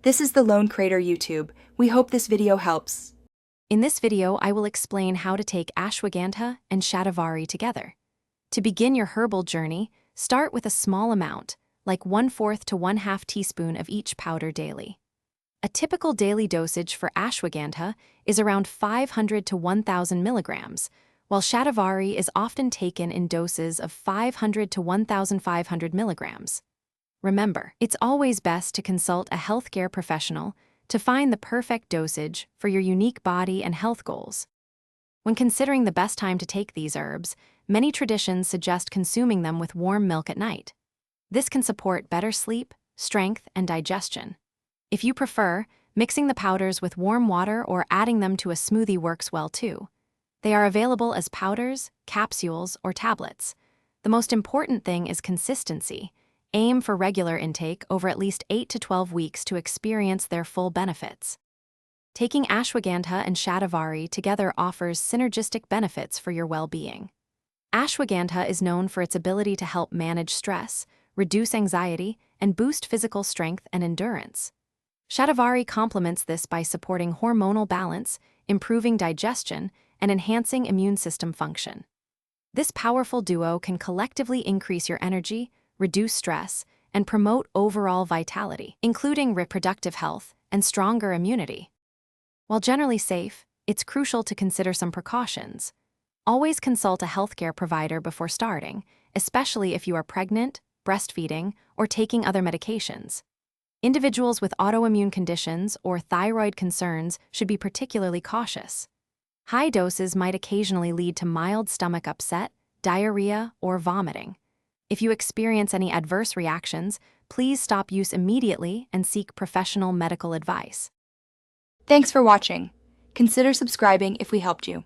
This is the Lone Crater YouTube. We hope this video helps. In this video, I will explain how to take Ashwagandha and Shatavari together. To begin your herbal journey, start with a small amount, like 1/4 to 1/2 teaspoon of each powder daily. A typical daily dosage for Ashwagandha is around 500 to 1,000 milligrams, while Shatavari is often taken in doses of 500 to 1,500 milligrams. Remember, it's always best to consult a healthcare professional to find the perfect dosage for your unique body and health goals. When considering the best time to take these herbs, many traditions suggest consuming them with warm milk at night. This can support better sleep, strength, and digestion. If you prefer, mixing the powders with warm water or adding them to a smoothie works well too. They are available as powders, capsules, or tablets. The most important thing is consistency. Aim for regular intake over at least 8 to 12 weeks to experience their full benefits. Taking Ashwagandha and Shatavari together offers synergistic benefits for your well-being. Ashwagandha is known for its ability to help manage stress, reduce anxiety, and boost physical strength and endurance. Shatavari complements this by supporting hormonal balance, improving digestion, and enhancing immune system function. This powerful duo can collectively increase your energy, reduce stress, and promote overall vitality, including reproductive health and stronger immunity. While generally safe, it's crucial to consider some precautions. Always consult a healthcare provider before starting, especially if you are pregnant, breastfeeding, or taking other medications. Individuals with autoimmune conditions or thyroid concerns should be particularly cautious. High doses might occasionally lead to mild stomach upset, diarrhea, or vomiting. If you experience any adverse reactions, please stop use immediately and seek professional medical advice. Thanks for watching. Consider subscribing if we helped you.